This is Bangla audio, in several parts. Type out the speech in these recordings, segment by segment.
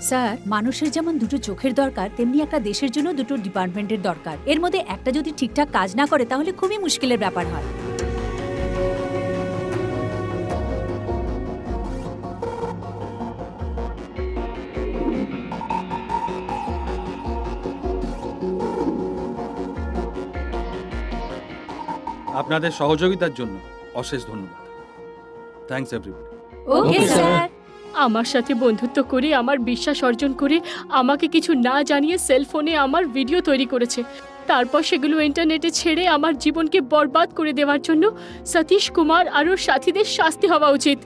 স্যার, মানুষের যেমন দুটো চোখের দরকার, তেমনি একটা দেশের জন্য দুটো ডিপার্টমেন্টের দরকার। এর মধ্যে একটা যদি ঠিকঠাক কাজ না করে তাহলে খুবই মুশকিলের ব্যাপার হয়। আপনাদের সহযোগিতার জন্য অশেষ ধন্যবাদ। Thanks everybody. Okay sir. আমার সাথে বন্ধুত্ব করে, আমার বিশ্বাস অর্জন করে, আমাকে কিছু না জানিয়ে সেলফোনে আমার ভিডিও তৈরি করেছে, তারপর সেগুলো ইন্টারনেটে ছেড়ে আমার জীবনকে বরবাদ করে দেওয়ার জন্য সতীশ কুমার আর ওর সাথীদের শাস্তি হওয়া উচিত।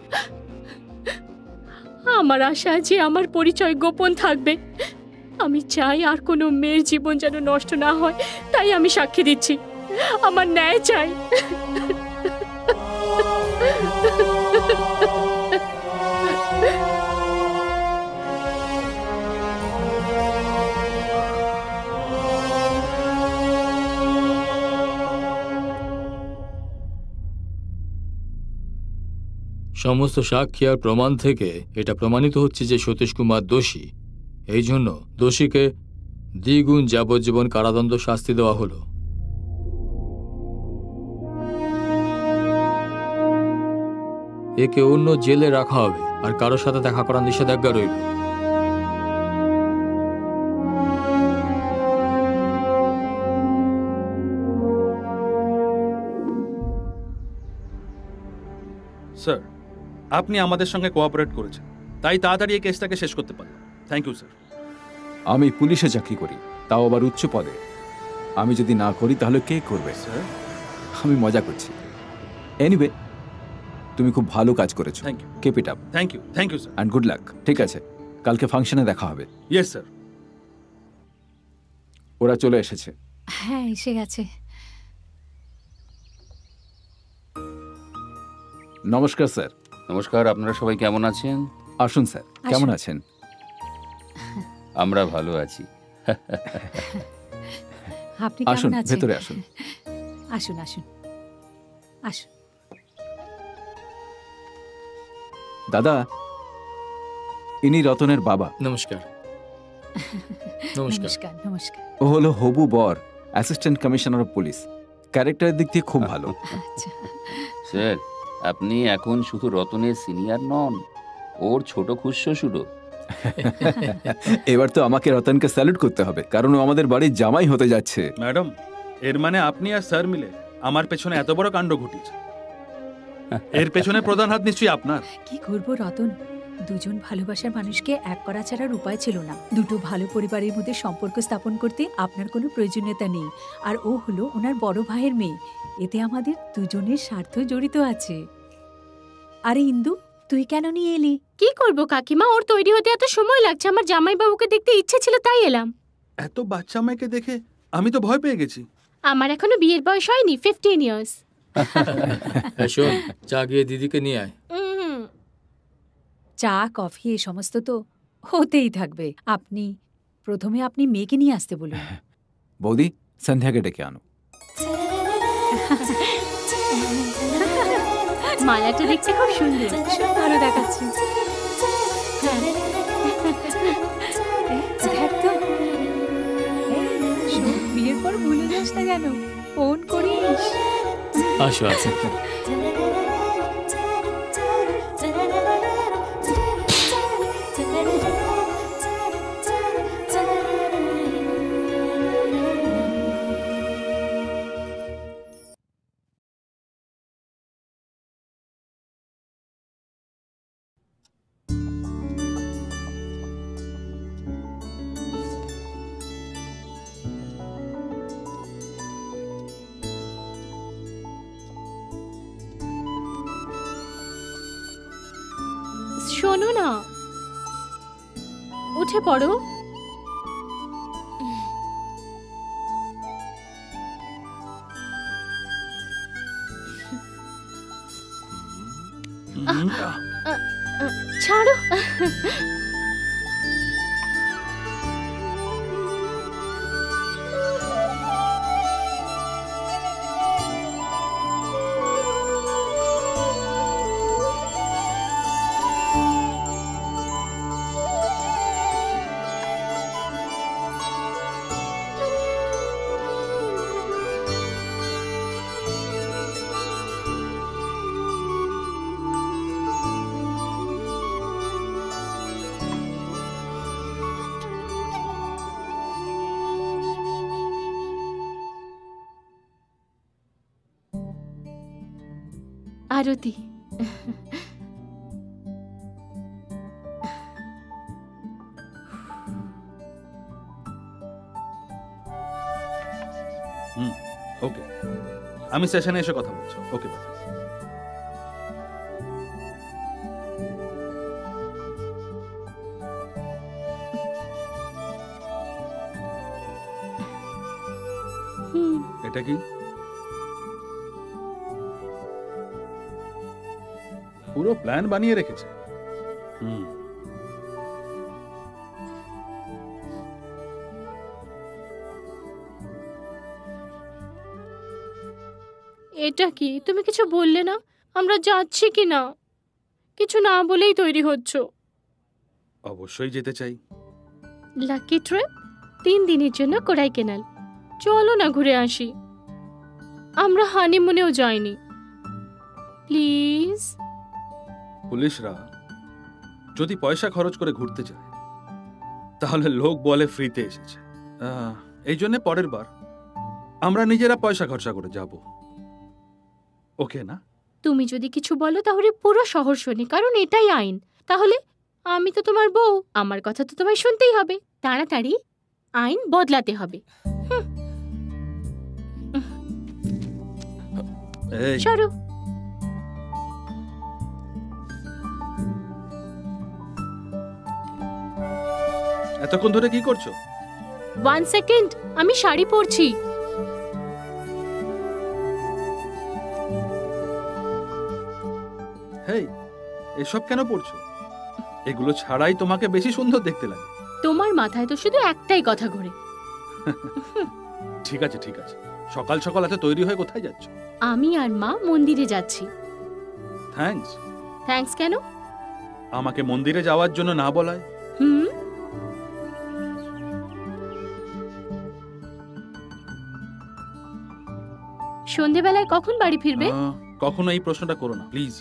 আমার আশা যে আমার পরিচয় গোপন থাকবে। আমি চাই আর কোনো মেয়ের জীবন যেন নষ্ট না হয়, তাই আমি সাক্ষী দিচ্ছি। আমার ন্যায় চাই। সমস্ত সাক্ষী আর প্রমাণ থেকে এটা প্রমাণিত হচ্ছে যে সতীশ কুমার দোষী। এই জন্য দোষীকে দ্বিগুণ যাবজ্জীবন কারাদণ্ড শাস্তি দেওয়া হলো। একে অন্য জেলে রাখা হবে আর কারোর সাথে দেখা করার নিষেধাজ্ঞা রইল। স্যার, আপনি আমাদের সঙ্গে কোঅপারেট করেছেন, তাই তাড়াতাড়ি এই কেসটাকে শেষ করতে পারলাম। Thank you sir. আমি পুলিশে চাকরি করি, তাও আবার উচ্চ পদে। আমি যদি না করি তাহলে কে করবে? স্যার, আমি মজা করছি। এনিওয়ে, তুমি খুব ভালো কাজ করেছো। Thank you. Keep it up. Thank you sir. And good luck. ঠিক আছে, কালকে ফাংশনে দেখা হবে। Yes sir. ওরা চলে এসেছে। হ্যাঁ, এসে গেছে। নমস্কার স্যার। নমস্কার। আপনারা সবাই কেমন আছেন? আসুন স্যার। কেমন আছেন? আমরা ভালো আছি। আপনি আসুন, কেমন আছেন? ভেতরে আসুন। আসুন আসুন আসুন। দাদা, ইনি রতনের বাবা। নমস্কার। নমস্কার। নমস্কার নমস্কার। ও হলো হবু বর, অ্যাসিস্ট্যান্ট কমিশনার অফ পুলিশ। ক্যারেক্টারের দিক দিয়ে খুব ভালো। আচ্ছা। স্যার, আপনি এখন শুধু রতনের সিনিয়র নন, ওর ছোট খুশশ্বশুরও। এবার তো আমাকে রতনকে স্যালুট করতে হবে, কারণ ও আমাদের বাড়ির জামাই হতে যাচ্ছে। ম্যাডাম, এর মানে আপনি আর স্যার মিলে আমার পেছনে এত বড় কাণ্ড ঘটিয়েছে। এর পেছনে প্রধান হাত নিশ্চয়ই আপনার। কি করব রতন, দুজন ভালোবাসার মানুষকে এক করা ছাড়ার উপায় ছিল না। দুটো ভালো পরিবারের মধ্যে সম্পর্ক স্থাপন করতে আপনার কোনো প্রয়োজনীয়তা নেই। আর ও হলো ওনার বড় ভাইয়ের মেয়ে। এতে আমাদের দুজনের স্বার্থ জড়িত আছে। আরে ইন্দু, তুই কেন নিয়ে এলি? কি করব কাকিমা, ওর তৈরি হতে এত সময় লাগছে। আমার জামাইবাবুকে দেখতে ইচ্ছে ছিল, তাই এলাম। এত বাচ্চা মেয়েকে দেখে আমি তো ভয় পেয়ে গেছি। আমার এখনো বিয়ের বয়স হয়নি, 15 ইয়ার্স। শোন, চা গিয়ে দিদিকে নিয়ে আয়। চা কফি এ সমস্ত তো হতেই থাকবে। প্রথমে আপনি মেয়েকে নিয়ে আসতে বলুন। বৌদি, সন্ধ্যাকে ডেকে আনো। মালাটা দেখতে খুব সুন্দর। ভালো দেখাচ্ছে। হ্যাঁ। দেখ তো, বিয়ের পর ভুলে যাস না কেন, ফোন করিস। আসো আসো। শোনো না, উঠে পড়ো। ছাড়ো। আরতি। ওকে, আমি সেশনে এসে কথা বলছি। Okay bye. হুম, এটা কি? পুরো প্ল্যান বানিয়ে রেখেছে। হুম, এটা কি? তুমি কিছু বললে না? আমরা যাচ্ছি কি না? কিছু না বলেই তৈরি হচ্ছ। অবশ্যই যেতে চাই। লাকি ট্রিপ 3 দিনের জন্য কোডাইকানাল। চলো না ঘুরে আসি। আমরা হানিমুনেও যাইনি। প্লিজ। পুলিশরা যদি পয়সা খরচ করে ঘুরতে যায় তাহলে লোক বলে ফ্রিতে এসেছে। এই জন্য পরের বার আমরা নিজেরা পয়সা খরচা করে যাব। ওকে না? তুমি যদি কিছু বলো তাহলে পুরো শহর শোনে, কারণ এটাই আইন। তাহলে আমি তো তোমার বউ, আমার কথা তো তোমায় শুনতেই হবে। তাড়াতাড়ি আইন বদলাতে হবে। এই, সরো। এতক্ষণ ধরে কি করছো? 1 সেকেন্ড, আমি শাড়ি পরছি। হেই, এসব কেন পড়ছো? এগুলো ছাড়াই তোমাকে বেশি সুন্দর দেখতে লাগে। তোমার মাথায় তো শুধু একটাই কথা ঘোরে। ঠিক আছে ঠিক আছে, সকাল সকাল এত তৈরি হয়ে কোথায় যাচ্ছ? আমি আর মা মন্দিরে যাচ্ছি। থ্যাঙ্কস। থ্যাঙ্কস কেন? আমাকে মন্দিরে যাওয়ার জন্য না বলায়। হুম, সন্ধেবেলায় কখন বাড়ি ফিরবে? কখনো এই প্রশ্নটা করো না প্লিজ।